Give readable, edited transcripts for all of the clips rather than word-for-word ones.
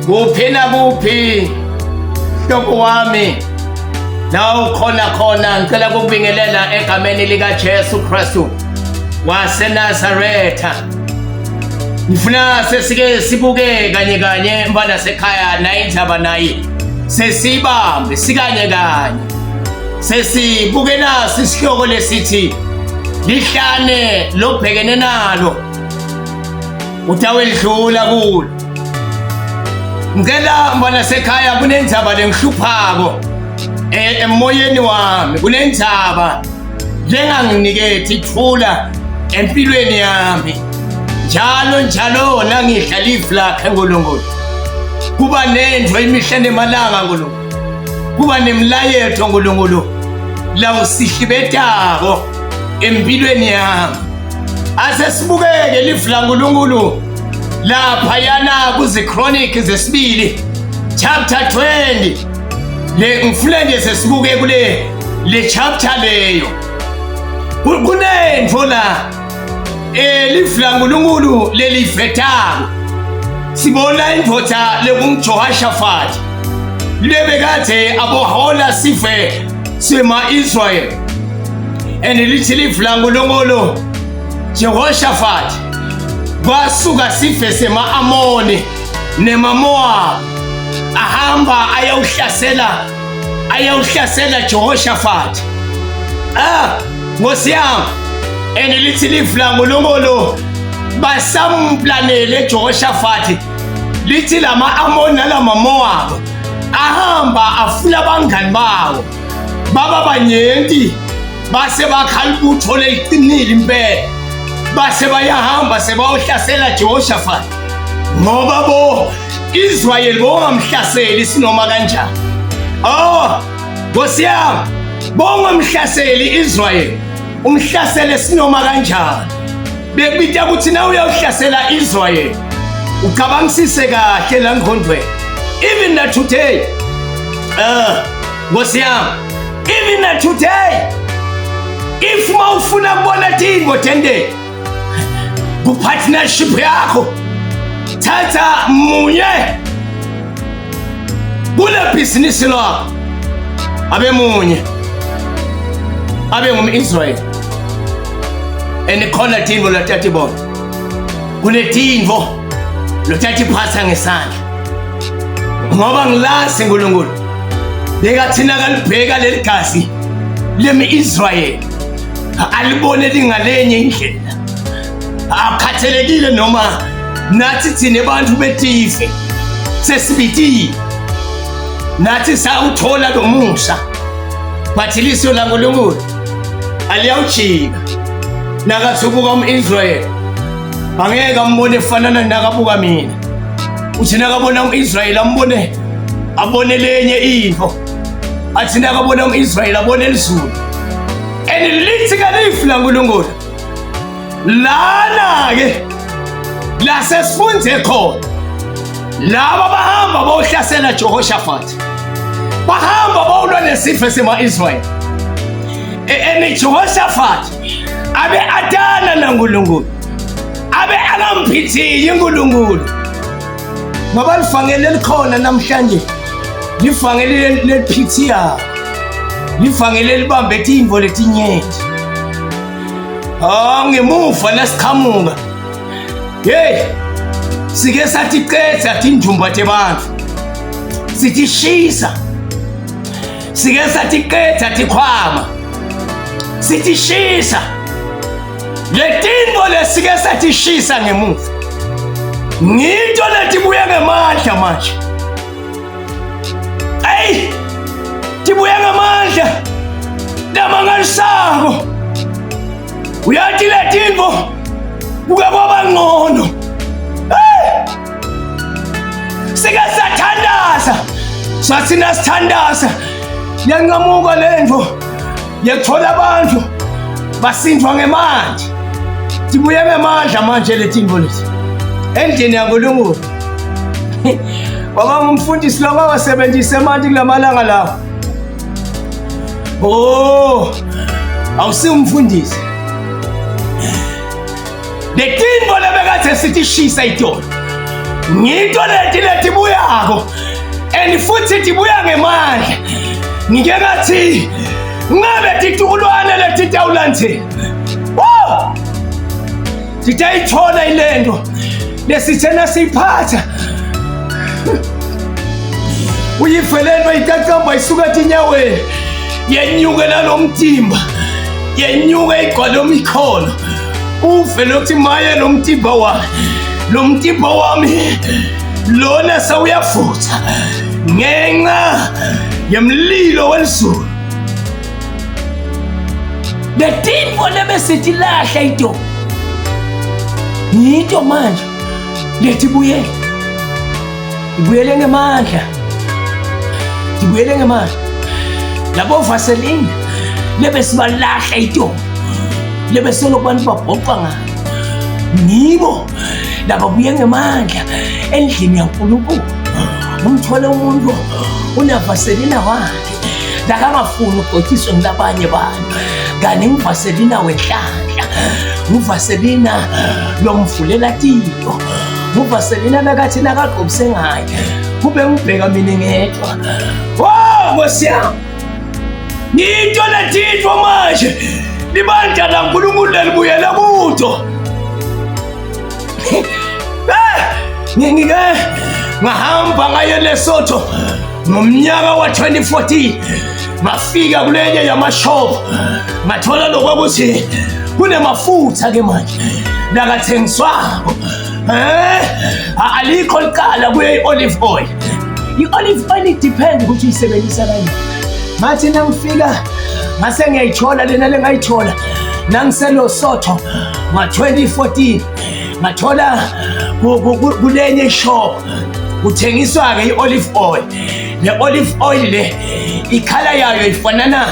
kuphi nakuphi mhlobo wami la ukhona ngicela ukubingelela egameni lika Jesu Kristu waseNazaretha. Ngifuna sesike sibuke kanye mbana sekhaya nayindaba nayi sesibambe sikanye sesibuke nasi isihloko lesithi lihlane lobhekene nalo utawelidlula kulo. Ngicela mbana sekhaya kunendzaba lengihluphako emoyeni wami, kunendzaba njenganginikethe ithula empilweni yami. Njalo nangihla live lakhe uNkulunkulu kuba nendvo imihla nemalanga uNkulunkulu, kuba nemlayeto uNkulunkulu la usihlibetako empilweni yami. Ase sibukeke live la uNkulunkulu lapha yana kuziChronic zesibili chapter 20. Le ngifuna nje sesibuke kule chapter leyo. Kunendvo la live la uNkulunkulu lelifetako. Sibona indvodza lekunguJehoshaphat lebekade abohola sife sema Israel. And lithi live la uNkulunkulu Jehoshaphat kwasuka sife sema Amoni nemaMoab ahamba ayawuhlasela Jehoshaphat. Nkosi yami, and lithi live la uNkulunkulu basamplanele Jehoshaphat lithi lama Amoni nalama Moab ahamba afuna abangani bawo baba banyenti base bakhalibutho leqinile impela base bayahamba sebawuhlasela Jehoshaphat ngoba bo Israel bongamhlaseli sinoma kanjani. Nkosi yami, bongamhlaseli Israel umhlasele sinoma kanjani. Bekubita ukuthi na uyawuhlasela Israel ucabangisise kahle la ngqondweni. Even na today Nkosi yami, even na today if mawufuna kubona tindvo tende ku partnership yakho thatha munye kule business lakho abe munye abe ngumIsrael. And khona tindvo lothatha ibona, kunetindvo lothatha iphasa ngesandla ngoba ngilazi uNkulunkulu bekathina kalibheka leli gazi lemi-Israel alibone lingalenye indlela. Akhathelekile noma nathi thina abantu betife sesibitile nathi sawuthola lo musa, but liso la uNkulunkulu aliyawujika. Nakathubuka umIsrael angeke ambone efanana nakabuka mina. Uthi nakabona umIsrael abone lenye into, athi nakabona umIsrael abone elizulu. And lithi kalifi la uNkulunkulu lana ke la sesifunze khona laba bahamba bohlasela Jehoshaphat, bahamba bawulwa nesifo sema-Israel. And Jehoshaphat abe adana na uNkulunkulu, abe akamphithiyi uNkulunkulu. Ngoba lifangele likhona namhlanje, lifangele lephithiya, lifangele libambe tindvo letinyenti. Ngemuva lasiqhamuka sike sathi qedza tindumba tebantfu sithi shisa, sike sathi qedza tikhwama sithi shisa. Letindvo lesike sathi shisa ngemuva ngito letibuya ngemandla manje. Tibuya ngemandla lamangalisako. Uyathi letindvo buke kwaba ngcono. Sike sathandaza sathina sithandaza yanqamuka lendvo yathola abantu basindwa ngemandla. Tibuya ngemandla manje letindvo lezi endlini yaNkulunkulu. Baba ngumfundisi lo wasebenzisa manje kulamalanga lawo. Awusimfundisi. Letindvo lebekade sithi shisa itolo ngito leti buyako and futhi tibuya ngemandla ngike ngathi ngabe titukulwane leti tawulandzela titayithola ilento lesithena siyiphatha uyifelelwa ikaqamba isuka tinyaweni yenyuke nalomtimba yenyuke igcwale umikhono uvele uthi maye lo mtimba wami lona sawuyafutha ngenxa yemlilo welizulu letinto lebesitilahla into yinto manje lethi ibuyele ngemandla labo Vaseline lebe sibalahla into lebe solo kubantu babhoqa ngayo nibo lababuye ngemandla endlini yaNkulunkulu umthole umuntu unaVaseline wakhe lakangafuni ukugcotshiswa ngabanye abantu kanti nguVaseline wenhlanhla nguVaseline lomvulela tiko nguVaseline nakathi nakagqobise ngayo kube ngibheka mina ngedwa Nkosi yami ngito letitwa manje libandla laNkulunkulu libuyela kuto ngike ngahamba ngaye Lesotho ngomnyaka wa 2014 ngafika kulenye yamashopo ngathola lokwakuthi kunemafutha ke manje lakathengiswako alikho liqala kuye olive oil i-olive oil depend ukuthi uyisebenzisa kanjani ngathi nangifika ngase ngiyayithola lena lengayithola nangiseLesotho nga-2014 ngathola kulenye shop kuthengiswa ke i-olive oil le olive oil le ikhala yayo ifanana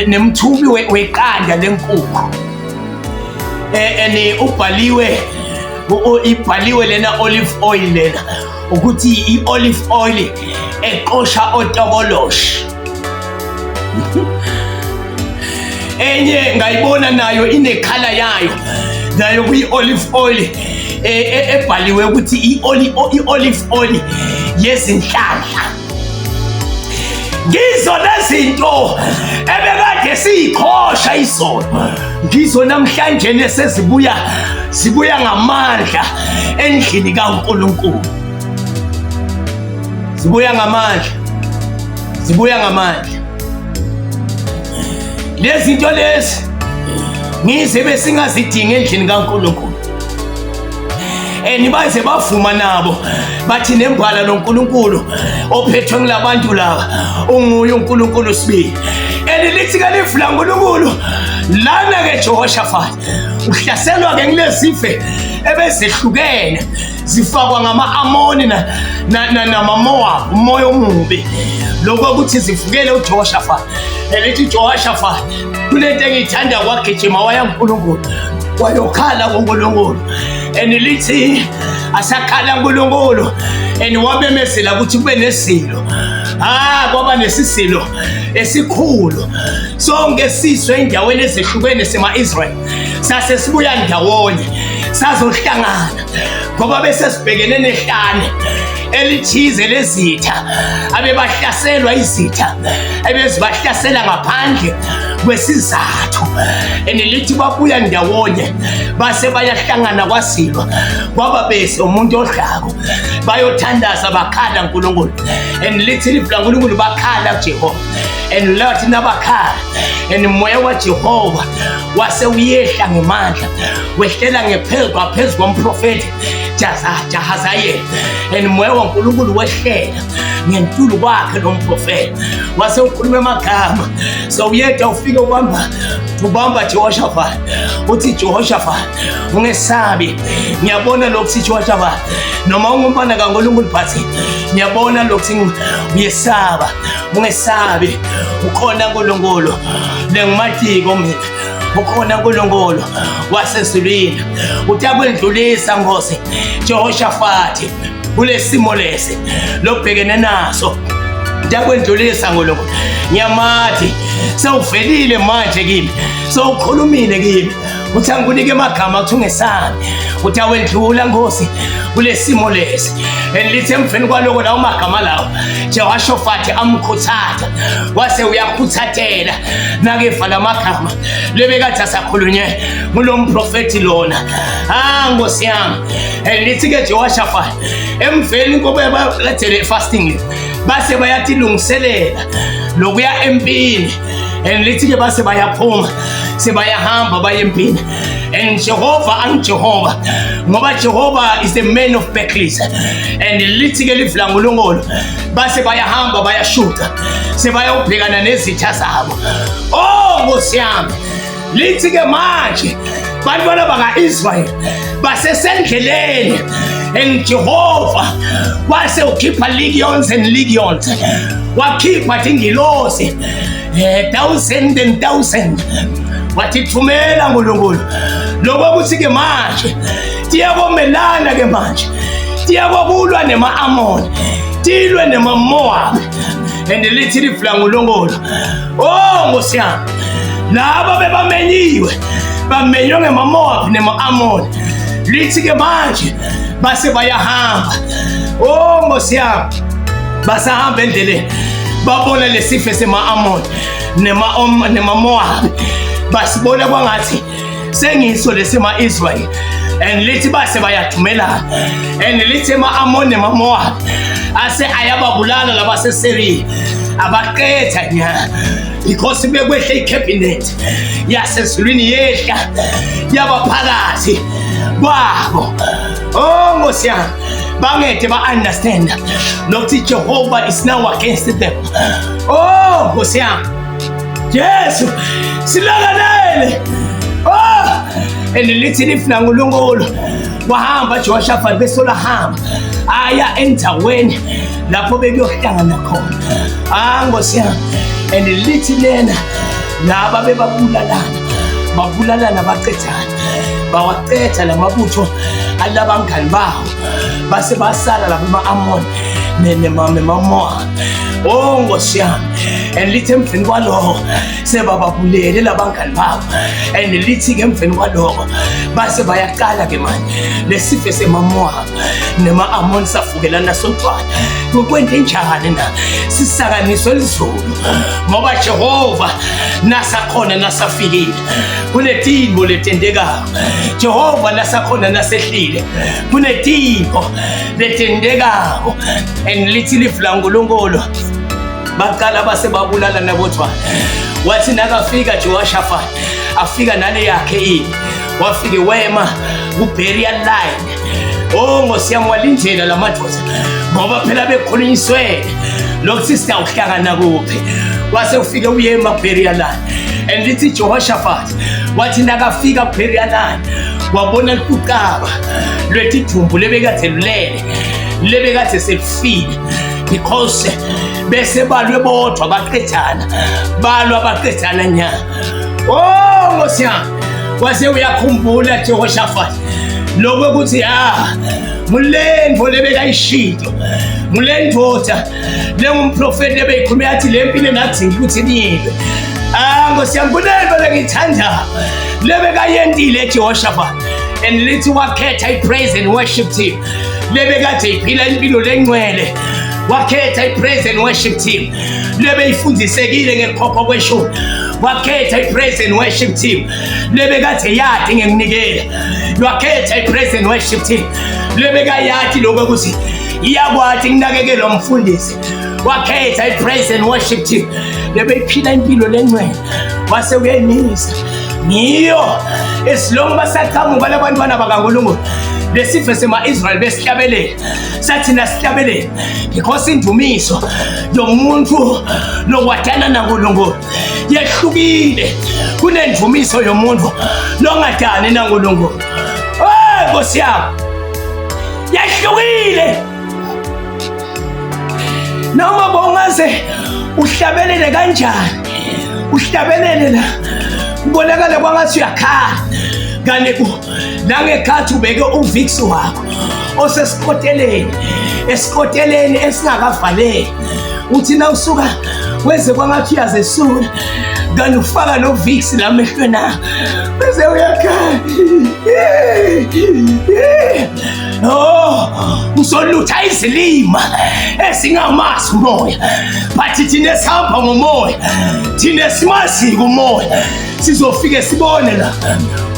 nemthubi weqanda lenkukhu ibhaliwe lena olive oil lena ukuthi i-olive oil eqosha otokoloshi enye ngayibona nayo inekhala yayo nayo kuyi-olive oil ebhaliwe ukuthi i-olive oil yezinhlanhla ngizo lezinto ebekade siyikhosha izolo ngizo namhlanje nesezibuya ngamandla endlini kaNkulunkulu zibuya ngamandla lezinto lezi ngize besingazidingi endlini kaNkulunkulu nibaze bavuma nabo bathi nembala loNkulunkulu ophethwe ngilabantu laba unguye uNkulunkulu sibili lithi ke livula uNkulunkulu lana ke Jehoshaphat uhlaselwa ke ngilezife ebezihlukene zifakwa ngama-Amoni namaMoab umoya omubi lokho ukuthi zivukele uJehoshaphat elithi Jehoshaphat kulento engiyithanda kwagijima waya uNkulunkulu wayokhala kuNkulunkulu lithi asakhala uNkulunkulu wabemezela ukuthi kube nesilo kwaba nesisilo esikhulu sonke sizwe endaweni ezehlukene sema-Israyeli sase sibuya ndawonye sazohlangana ngoba bese sibhekene nehlane elithize lezitha abebahlaselwa izitha ebezibahlasela ngaphandle kwesizathu lithi babuya ndawonye base bayahlangana kwasilwa kwaba bese umuntu odlako bayothandaza bakhala uNkulunkulu lithi livula uNkulunkulu bakhala kuJehova lathi nabakhala umoya kaJehova wase uyehla ngemandla wehlela ngaphezu komprofeti Jahazayeli umoya kaNkulunkulu wehlela ngentulo kwakhe nomprofeti wase ukhuluma amagama sawuyeda ufike ubamba Jehoshaphat uthi Jehoshaphat ungesabi ngiyabona lokhu Jehoshaphat noma ungumfana kaNkulunkulu phathi ngiyabona lokhu uyesaba ungesabi ukhona uNkulunkulu lengimathiko mina ukhona uNkulunkulu wasezulwini utakwendlulisa Nkosi Jehoshaphat kulesimo lesi lobhekene naso ntakwendlulisa Nkulunkulu nyamathi sewuvelile manje kimi sewukhulumile kimi uthi angikunike amagama uthi ungesabi uthi awendlula Nkosi kulesimo lesi lithi emveni kwaloko lawo magama lawo Jehoshaphat amkhuthaza wase uyakhuthathela nakefa lamagama lebekade asakhulunywe ngulo mprofeti lona Nkosi yami lithi ke Jehoshaphat emveni kobe balethele fasting base bayatilungiselela lokuya empini lithi ke base bayaphuma sebayahamba baye empini and Jehovah ngoba Jehovah is the man of battles and lithi ke livla ngolongolo base bayahamba bayashuka sebayobhekana nezitha zabo Nkosi yami lithi ke manje bantwana baka-Israyeli basesendleleni and Jehovah wase ukhipha legions and legions wakhipha ingilosi 1,000 and 1,000 wathi thumela ngoNkulunkulu lokho kuthi ke manje tiyakomelana ke manje tiyakokulwa nema-Amoni tilwe nema-Moab and lithi livula ngoNkulunkulu Nkosi yami laba bebamenyiwe bamenywe ngema-Moab nema-Amoni lithi ke manje base bayahamba Nkosi yami basahamba endleleni babona lesifo sema-Amoni nema-Moab basibona kwangathi sengiso lesema-Israyeli and lithi base bayathumelana and lithi ama-Amoni nema-Moab ase ayababulala labasesiriya abaqetha nya because bekwehle icabinet yasezulwini yehla yabaphakathi kwabo Nkosi yami bangede ba-understand nokuthi Jehovah is now against them Nkosi yami Jesu silakanele and lithi lifuna ngoNkulunkulu wahamba Jehoshaphat besolahamba aya endaweni lapho beyohlangana khona Nkosi yami and lithi lena laba babulalana baqethana bawaqetha lamabutho alabangani bawo base basala laba ama-Amoni nema-Moab Nkosi yami and lithi emveni kwaloko sebababulele labangani babo and lithi ke emveni kwaloko base bayaqala ke manje lesifo sema-Moab nema-Amoni safukelana sodwana kwente njani na sisakaniswe lizulu ngoba Jehova nasakhona nasafikile kunetimo letendekayo Jehova nasakhona nasehlile kunetimo letendekayo and lithi livula ngoNkulunkulu baqala base babulala nabodwana wathi nakafika Jehoshaphat afika nale yakhe wafike wema ku-burial line Nkosi yami walindlela lamadoda ngoba phela bekhulunyiswe lokuthi siyawuhlangana kuphi wase ufike uyema ku-burial line and lithi Jehoshaphat wathi nakafika ku-burial line wabona uqaba lwetidumbu lebekade lulele lebekade selifile because bese balwe bodwa baqethana nya Nkosi yami wase uyakhumbula Jehoshaphat lokho ukuthi mulendvo lebekayishilo mulendoda lengumprofeti lebeyikhulume yathi lempilo enadinga ukuthi niyilwe Nkosi yami kunento lengiyithanda lebekayentile Jehoshaphat and lithi wakhetha i-praise and worship team lebekade iphila impilo lengcwele wakhetha i-praise and worship team lebeyifundisekile ngekhokho kweshumi wakhetha i-praise and worship team lebekade yadi ngekunikela wakhetha i-praise and worship team lebekayadi lokho ukuthi iyakwathi kunakekela umfundisi wakhetha i-praise and worship team lebeyiphila impilo lengcwele wase uyayimisa ngiyo esilongo basaqhamuka labantwana bakaNkulunkulu lesifo sema-Israyeli besihlabelela sathina sihlabelela because indumiso yomuntu lokwadana naNkulunkulu yehlukile kunendumiso yomuntu longadani naNkulunkulu Nkosi yami yehlukile noma bongaze uhlabelele kanjani uhlabelele la kubonakala kwangathi uyakhala ngane nangekhathi ubeke uvix wakho osesikoteleni esingakavaleki uthi na usuka weze kwangathi uyazesula kanti ufaka noVicks la mehlweni akho bese uyakhala. Ngisolutha izilima ezingamazi umoya, but thina sihamba ngomoya, thina simaziko umoya. Sizofike sibone la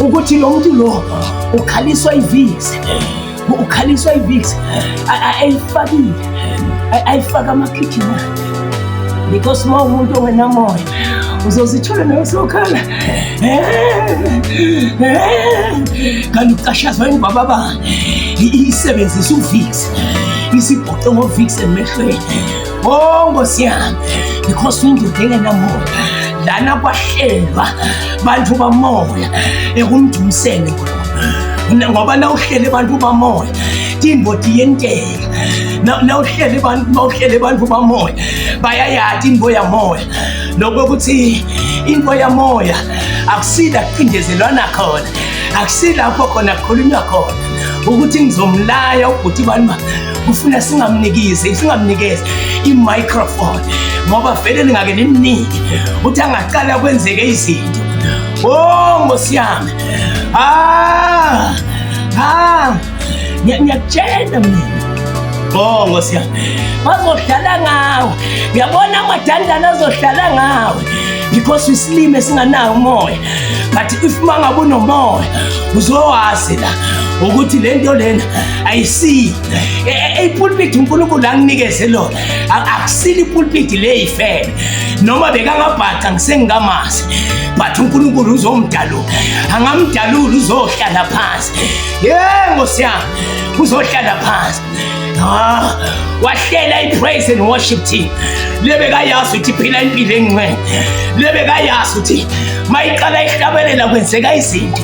ukuthi lo muntu lo ukhaliswa iVicks, ukhaliswa iVicks, ayifaka amakhithini because uma umuntu ongenamoya uzozithola nawe sokhala. Kanti ucashazwa ingwaba bani isebenzisa uVicks, isibhoxe ngoVicks emehlweni. Nkosi yami, because uyindoda engenamoya lana kwahlelwa bantu bamoya ekumdumiseni ngoba nawuhlele bantu bamoya imbodi yenteka. Nawuhlele bantu bamoya bayayathi into yamoya lokuthi into yamoya akusila kuphindezelwana khona, akusilapho khona kukhulunywa khona ukuthi ngizomlaya ubhuti bani kufuna singamnikeze i-microphone ngoba vele ningake nimnike uthi angaqala kwenzeke izinto. Nkosi yami, ngiyakutshela mina, Nkosi yami, bazohlala ngawe. Ngiyabona amadandana azohlala ngawe because isilime singanawo umoya, but if mangabe unomoya uzowazi la ukuthi lento lena ayisi ipulpit uNkulunkulu anginikeze lona, akusile ipulpit le ifele noma bekangabhaqa ngisengamazi, but uNkulunkulu uzomdalula, angamdalula uzohlala phansi. Nkosi yami, uzohlala phansi. Wahlela i-praise and worship team lebekayazi ukuthi phila impilo engcwele, lebekayazi ukuthi mayiqala ihlabelela kwenzeka izinto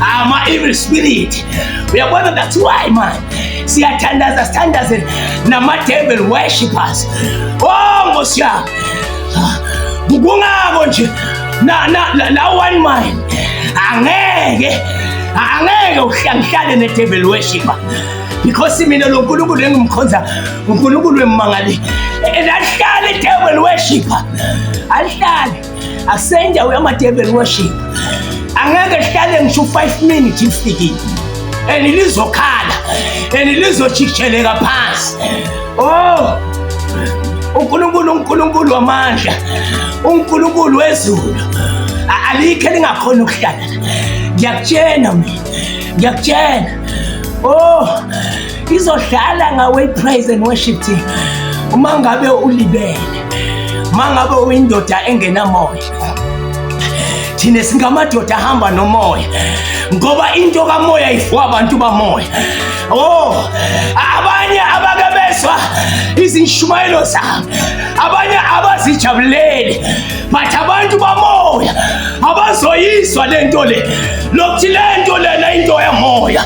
ama-evil spirit. Uyabona, that's why man sithandaze nama-devil worshippers. Nkosi yami, kungako nje la one mind angeke uhlale ne-devil worshipper because mina lo nkulunkulu engimkhonza unkulunkulu wemmangali alihlale i-devil worshipper, alihlale asendawo yama-devil worship. Angeke hlale ngisho 5 minutes lifikile and lizokhala and lizochiksheleka phansi. uNkulunkulu wamandla, uNkulunkulu wezulu, alikho elingakhona ukuhlala. Ngiyakutshela mina, ngiyakutshela. Izohlala ngawe i-praise and worship team uma ngabe ulibele, uma ngabe uyindoda engenamoya. Thina singamadoda ahamba nomoya ngoba into kamoya ifuwa abantu bamoya. Abanye abakabezwa izinshumayelo zabo, abanye abazijabulele, but abantu bamoya abazoyizwa lento le lokuthi lento lena into yamoya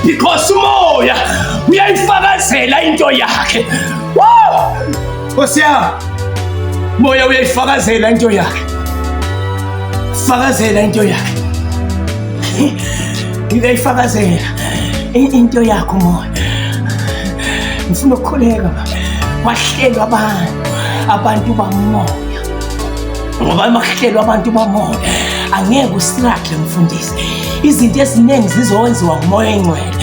because umoya uyayifakazela into yakhe. Nkosi yami, moya uyayifakazela into yakhe, fakazela into yakhe, uyayifakazela into yakho moya. Ngifuna ukukhuleka kwahlelwa abantu bamoya ngoba makuhlelwa abantu bamoya angeke ustruggle mfundisi, izinto eziningi zizowenziwa ngumoya engcwele.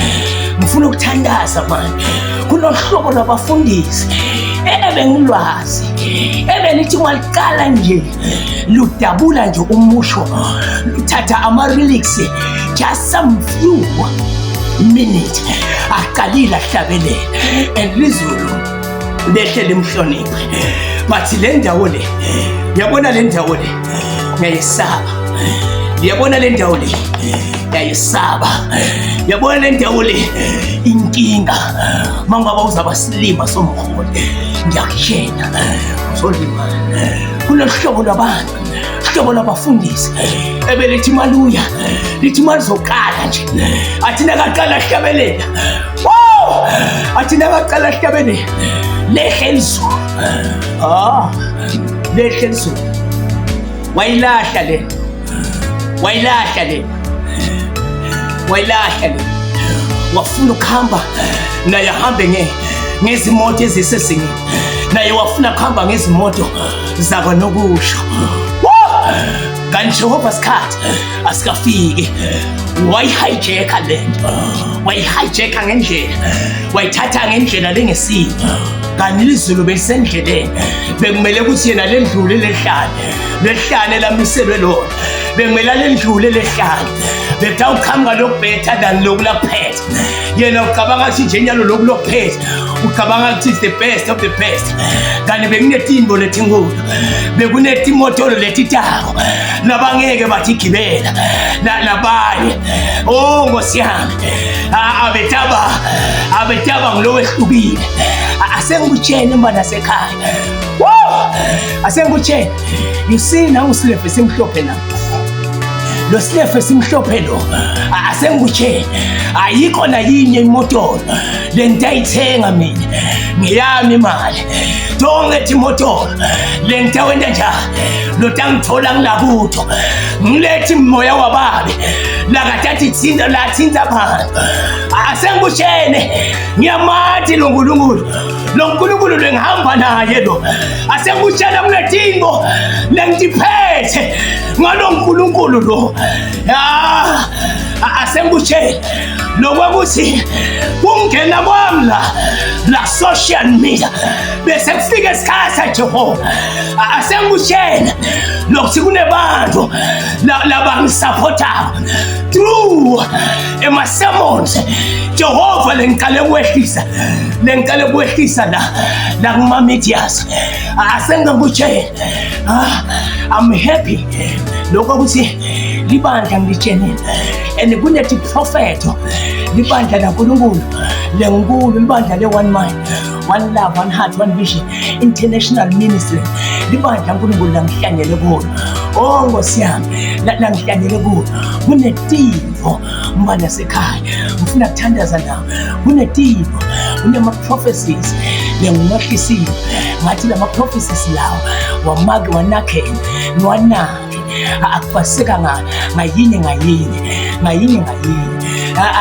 Ngifuna ukuthandaza manje kunohlobo lwabafundisi ebengilwazi ebenithi ngaliqala nje ludabula nje umusho, luthatha ama-lyrics just some few minutes aqalile ahlabelela and lizulu lehle limhloniphe. But le ndawo le, yabona le ndawo le ngiyayisaba, yabona le ndawo le ngiyayisaba, yabona le ndawo le inkinga mangaba uzaba silima somholi. Ngiyakutshela uzolima kulohlobo lwabantu, hlobo lwabafundisi ebelithi maluya lithi malizoqala nje athina kaqala hlabelela. Athina kaqala hlabelela lehle izulu, lehle izulu. Wayilahla le, wayilahla le, wayilahla le. Wafuna ukuhamba naye ahambe ngezimoto ezisezingeni, naye wafuna ukuhamba ngezimoto zakanokusho. kanti Jehova sikhathi asikafiki wayihijacka lento wayihijacka ngendlela wayithatha ngendlela lengesiyo kanti izulu belisendleleni bekumele ukuthi yena lendlule lehlane lamiselwe lona bekumele lendlule lehlane betha ukhamba lokubhetha than lokulaphethe yena ucabanga ukuthi njenyalo lokulophethe ucabanga ukuthi is the best of the best kanti bekunetimbo letingulu bekunetimotolo letitako nabangeke bathi gibela nabanye Nkosi yami abetaba ngilo wehlukile asengikutshela mbana sekhaya asengikutshela you see now usilefe simhlophe na lo silefe simhlophe lo asengikutshela ayikho na yinye imotolo lentayithenga mina ngiyami imali tongethi imotolo lentawenda njalo lotangithola ngilakutho ngilethi moya wababe lakathathi tsinda lathinta phansi asengikushene ngiyamathi lo nkulunkulu lengihamba naye lo asengikushela kunetingo lengitiphethe ngalo nkulunkulu lo asengikushela lokwakuthi kungena kwami la social media bese kufika isikhathi saJehova asengikushela lokuthi kunebantu labangisupportayo through ema-sermons Jehova lengicale kwehlisa la kuma-medias asengikutshela I'm happy lokwakuthi libandla ngilitshenile and kunethi propheto libandla laNkulunkulu lenkulu libandla le-One Mind One Love One Heart One Vision International Ministry libandla uNkulunkulu langihlanyele kulo Nkosi yami langihlanyele kulo kunetimvo mbana sekhaya ngifuna ukuthandaza nawe kunetimvo kunema-prophecies lengimahlisile ngathi lama-prophecies lawo wamake wanakhela niwanake akubaseka ngayinye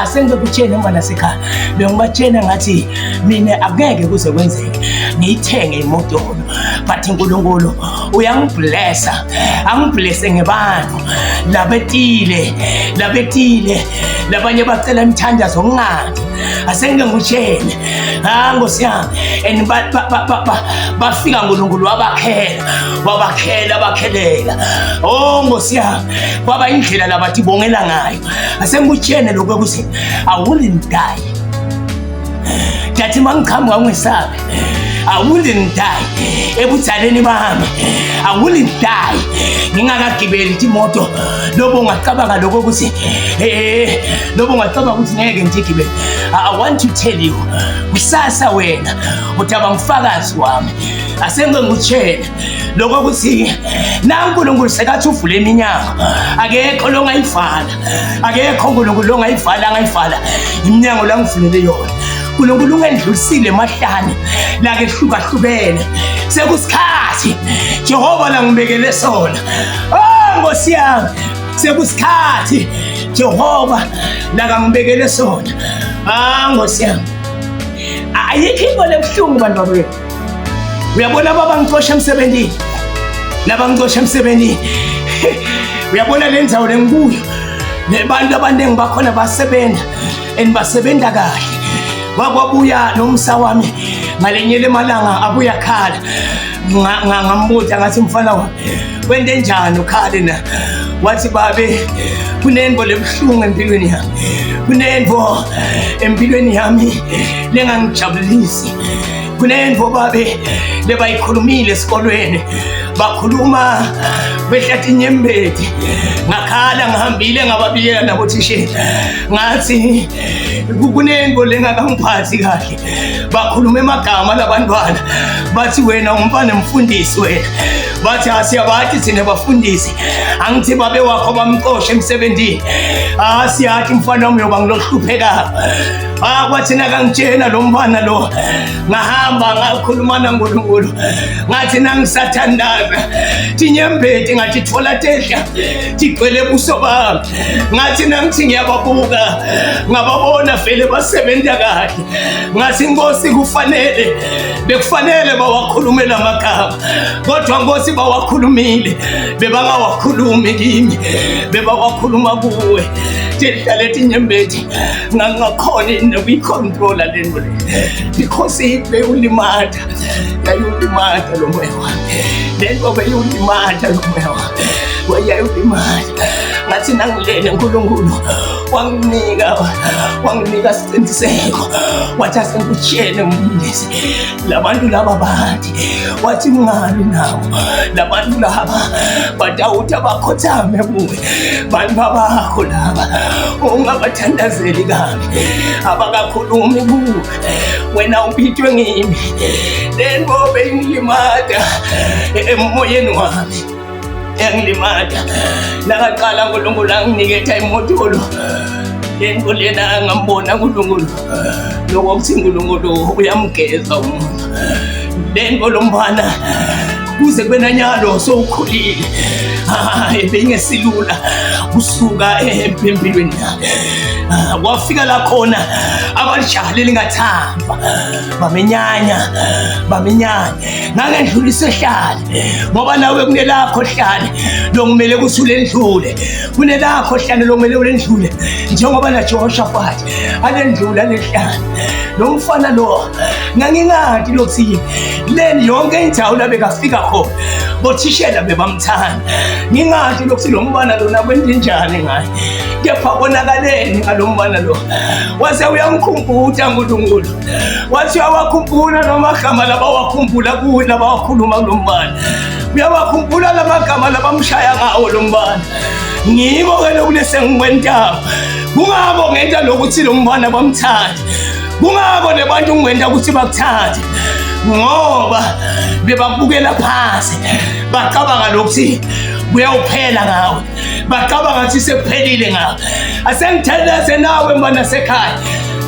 asengikutshela mbana sekhaya bengibatshela ngathi mina akeke kuze kwenzeke ngiyithenge imotolo but uNkulunkulu uyangiblessa angiblesse ngebantu labetile labanye bacela imthandazo ngqangi asengikutshela Nkosi yami and bafika uNkulunkulu wabakhelela Nkosi yami kwaba indlela labathi bongela ngayo asengikutshela lokho ukuthi I wouldn't die Dathi mangikhamba ngisabe I wouldn't die ebudzaleni bami I wouldn't die ngingakagibeli imoto lobo ngacabanga lokho ukuthi ngeke ngigibele I want to tell you kusasa wena uthaba ngifakazi wami asengikutshela lokho ukuthi naNkulunkulu sekathi uvule iminyango akekho longayivala akekho uNkulunkulu longayivala iminyango la ngivulele yona uNkulunkulu ungedlulisile emahlane la ke hlukahlukene sekusikhathi Jehova la ngibekele sona Nkosi yami sekusikhathi Jehova la ngibekele sona Nkosi yami ayikho into lebhlungu bantu bakwethu uyabona baba ngixosha emsebenzini labangixosha emsebenzini uyabona lenzawo lengikuyo nebantu abaningi bakhona basebenza basebenza kahle wakwabuya nomsa wami ngalenye lemalanga abuya khala ngambuza ngathi mfana wami wende njani ukhale na wathi babe kunenbo lebhlungu empilweni yami kunenbo empilweni yami lengangijabulisi kunenbo babe lebayikhulumile esikolweni bakhuluma behlathi inyembeti ngakhala ngihambile ngababiyela nabo thishela ngathi kunenbo lengakangiphathi kahle bakhuluma emagama labantwana bathi wena umfana mfundisi wena bathi asiyabathi sine bafundisi angithi babe wakho bamqoshe emsebenzini siyathi mfana wami yoba ngilohlupheka kwathi nakangitshena lo mfana lo ngahamba ngakhuluma naNkulunkulu ngathi nangisathandaza tinyembeti ngathi thola tehla tigcwele buso bami ngathi nangithi ngiyababuka ngababona vele basebenza kahle ngathi Nkosi bekufanele bawakhulumela amagama kodwa Nkosi bawakhulumile bebangawakhulumi kimi bebawakhuluma kuwe Tidalethi nyembeti Ngangakhoni nokuyicontrola lento le because ibe ulimata yayulimata lo moya wami lento beyulimata lo moya wami wayayulimata ngathi nangilele uNkulunkulu wanginika isiqiniseko wathi asengikutshele Mfundisi labantu laba bathi wathi ungabi nawo labantu laba badawuthi abakhothame kuwe bantu bakho laba ungabathandazeli kabi abakakhulumi kuwe wena uphithwe ngimi lento bengilimata emoyeni wami Engilimata nakaqala uNkulunkulu anginiketha imoto lento lena ngambona uNkulunkulu lokuthi uNkulunkulu uyamgeza umuntu lento lombana kuze kwenanyalo sowukhulile bengesilula usuka empilweni kwafika la khona abalijahaleli ngathamba bamenyanya ngangendlulise hlale ngoba nawe kunelakho hlale lokumele kusulendlule kunelakho hlale lokumele ulendlule njengoba na Jehoshaphat alendlula lehlale lo mfana lo ngangingathi lokuthi leni yonke indawo la bekafika khona bothishela bebamthanda ngingathi lokuthi lo mbana lona kwenzenjani ngaye kepha konakaleni ngalombana lo wase uyamkhumbuza uNkulunkulu wathi uyawakhumbula nomagama labawakhumbula kuwe labawakhuluma kulombana uyawakhumbula lamagama labamshaya ngawo lombana ngibo ke lokulese ngikwentaba kungabo ngenta lokuthi lombana bamthathe kungabo lebantu ngwenta ukuthi bakuthathe ngoba bebabukela phansi bacabanga lokuthi uyawuphela ngawe bacabanga ukuthi sekuphelile ngawe asengitheleze nawe mbana sekhaya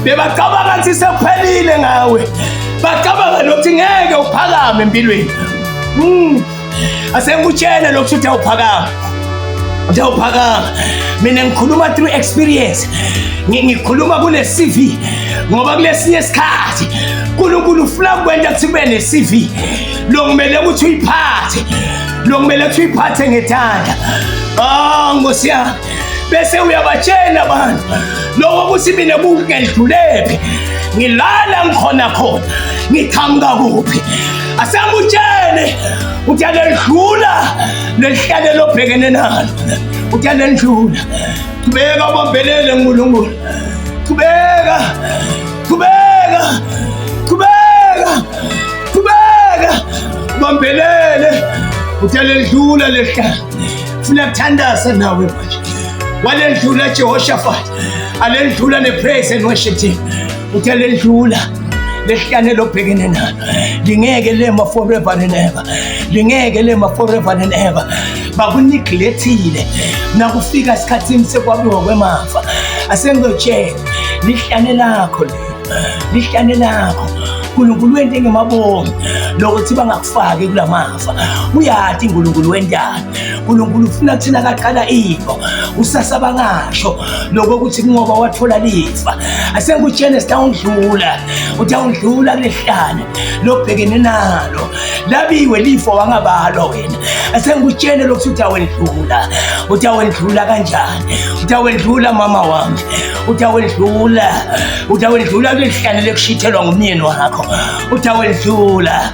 bebacabanga ukuthi sekuphelile ngawe bacabanga lokuthi ngeke uphakame empilweni asengikutshela lokuthi utawuphakama mina ngikhuluma through experience ngikhuluma kule CV ngoba kulesinye isikhathi uNkulunkulu ufuna ukwenza ukuthi kube ne CV lo kumele ukuthi uyiphathe ngethanda Nkosi yami bese uyabatshela abantu lokho ukuthi mina kungedlulephi ngilala ngikhona ngiqhamuka kuphi asengutshele uthi alendlula lehlale lobhekene nalo uthi alendlula qhubeka bambelele uNkulunkulu qhubeka bambelele uthi alendlula lehlale funa kuthandaza nawe manje walendlula Jehoshaphat alendlula nepraise and worship team uthi alendlula lehlane lobhekene nalo lingeke lema forever and ever lingeke lema forever and ever bakuniglectile nakufika isikhathini sekwabiwa kwemafa asengotshela lihlane lakho uNkulunkulu wente ngemabongo lokuthi bangakufaki kulamafa uyathi uNkulunkulu wendana uNkulunkulu ufuna thina kaqala ifo usasaba ngasho lokuthi ngoba wathola lifa asengutshene utawundlula lehlane lobhekene nalo labiwe lifo wangabalwa wena asengutshene lokuthi utawendlula kanjani utawendlula mama wami utawendlula lehlane lekushithelwa ngumyeni wakho utawendlula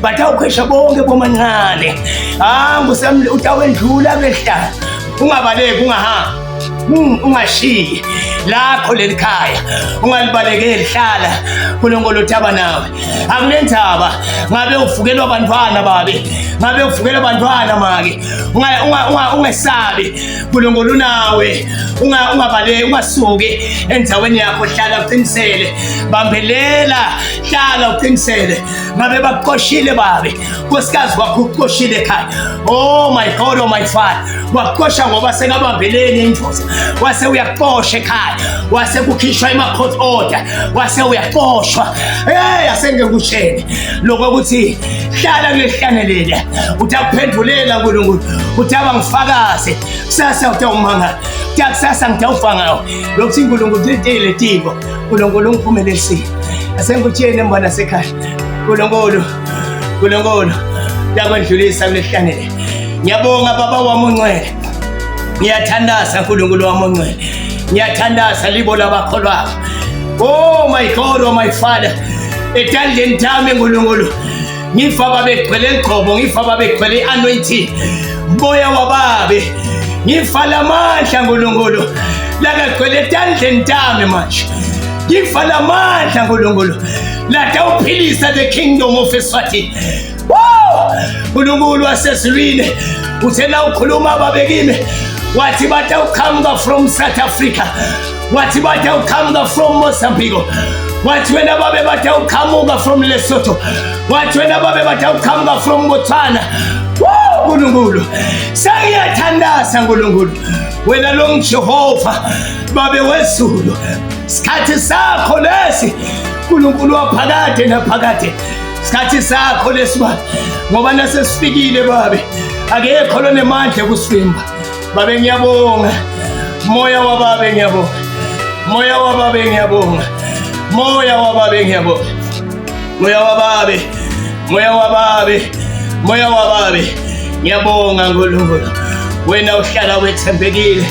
batawukhwesha bonke bomancane ngusamle utawendlula lehlane ungabaleki ungahamba ungashiyi lakho lelikhaya ungalibalekeli hlala uNkulunkulu uthaba nawe akunendzaba ngabe uvukelwa abantwana babe ngabe uvukelwa abantwana make ungesabi uNkulunkulu nawe ungabaleki ungasuki endzaweni yakho hlala uqinisele bambelela hlala uqinisele ngabe bakuqoshile babe nkosikazi wakho uqoshile ekhaya oh my God oh my Father waqosha ngoba sengabambeleni indlozi wase uyaxoshwa ekhaya wase kukhishwa ima-court order wase uyaxoshwa asengekutshele lokho ukuthi hlala kulehlane lela utakuphendulela uNkulunkulu utaba ngifakaze kusasa utawumangala kusasa ngitawufa ngawo lokuthi uNkulunkulu litile tiko uNkulunkulu ungiphumelelise asengikutshele mbona sekhaya uNkulunkulu Nkulunkulu yakwendlulisa kulehlanele. Ngiyabonga baba wami ongcwele. Ngiyathandaza Nkulunkulu wami ongcwele. Ngiyathandaza libo labakholwayo. Oh my God, oh my Father. Etandleni thami Nkulunkulu. Ngifa babegcwele iqhobo, ngifa babegcwele anointing. Moya wababe. Ngifa lamandla Nkulunkulu. Lakagcwele etandleni thami manje. Ngifa lamandla Nkulunkulu. Lata uphilisa the kingdom of Eswatini. Nkulunkulu wasezulwini uthena ukhuluma ababekile wathi batha uqhamuka from South Africa, wathi batha uqhamuka from Mozambique, wathi wena babe batha uqhamuka from Lesotho, wathi wena babe batha uqhamuka from Botswana. Nkulunkulu sengiyathandaza Nkulunkulu wena lo Jehova babe wezulu. Isikhathi sakho lesi Nkulunkulu waphakade naphakade. Isikhathi sakho lesiba ngoba nasesifikile babe akekho lo nemandla kusifimba. Babe ngiyabonga moya wababe, ngiyabonga moya wababe, ngiyabonga moya wababe, ngiyabonga moya wababe, moya wababe, moya wababe. Ngiyabonga Nkulunkulu wena uhlala wethembekile.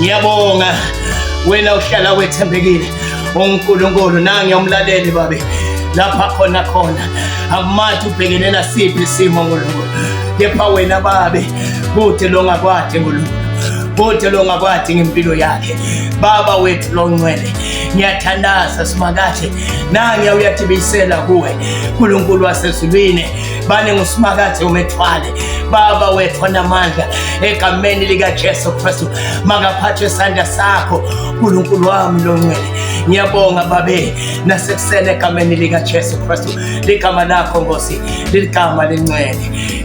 Ngiyabonga wena uhlala wethembekile uNkulunkulu. Nangi umlaleli babe lapha khona akumathi ubhekene nasiphi isimo Nkulunkulu, kepha wena babe kude longakwadi Nkulunkulu, kude longakwadi ngempilo yakhe. Baba wethu longcwele ngiyathandaza simakade nangi uyatibisela kuwe Nkulunkulu wasezulwini. Bane ngusimakade umethwale baba wethu namandla egameni lika Jesu Kristu. Makaphathwe isandla sakho Nkulunkulu wami longcwele. Ngiyabonga babe nasekusele egameni lika Jesu Kristu. Ligama lakho Nkosi ligama lengcwele.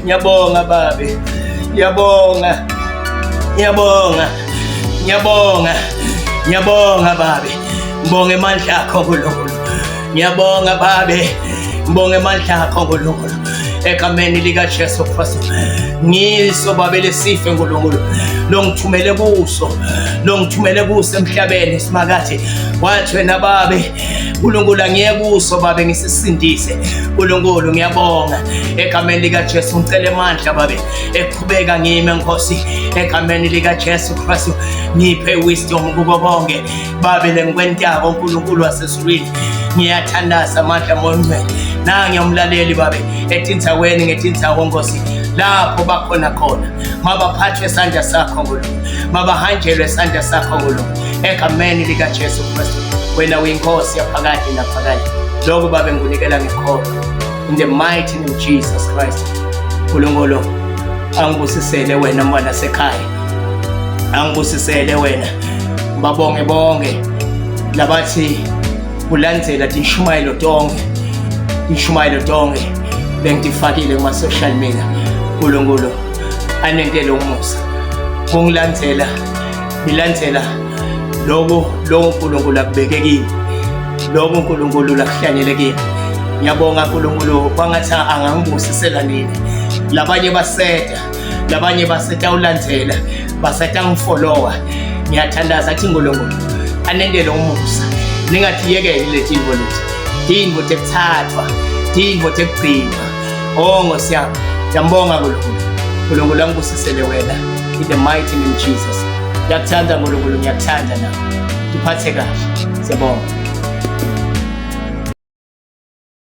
Ngiyabonga babe, ngiyabonga, ngiyabonga, ngiyabonga, ngiyabonga babe. Ngibonga amandla akho Nkulunkulu. Ngiyabonga babe, ngibonga amandla akho Nkulunkulu egameni lika Jesu Kristu. Ngiso babe lesife Nkulunkulu longithumele kuso, longithumele kuso emhlabeni simakade. Wathi wena babe Nkulunkulu angiye kuso babe ngisisindise Nkulunkulu. Ngiyabonga egameni lika Jesu. Ngicela amandla babe eqhubeka ngime Nkosi egameni lika Jesu Kristu. Ngiphe wisdom kubo bonke babe lengikwentako Nkulunkulu wasezulwini. Ngiyathandaza amandla mongcwele nangi umlaleli babe etindzaweni ngetindzawo Nkosi lapho bakhona khona. Mabaphathwe isandla sakho Nkulunkulu, mabahanjelwe isandla sakho Nkulunkulu egameni lika Jesu Kristu. Wena uyinkosi yaphakade naphakade. Lokho babe ngunikela ngekholo in the mighty name of Jesus Christ. Nkulunkulu angibusisele wena mwana sekhaya, angibusisele wena babonge bonke labathi ulandzela tishumayelo tonke, tishumayelo tonke bengifakile kuma social media. Nkulunkulu anentele umusa kungilandzela, ngilandzela lokho Nkulunkulu akubekekile, lokho Nkulunkulu lakuhlanyelekile. Ngiyabonga Nkulunkulu bangathi angangibusisela nini. Labanye baseta ulandzela, baseta ngifollowa. Ngiyathandaza athi Nkulunkulu anentele umusa. Ningathi yekele letintfo lezi, tintfo tekuthathwa, tintfo tekugcinwa. Nkosi yami ngiyambonga Nkulunkulu. Nkulunkulu angibusisele wena in the mighty name of Jesus. Ngiyakuthanda Nkulunkulu, ngiyakuthanda nawe. Tuphathe kahle. Siyabonga.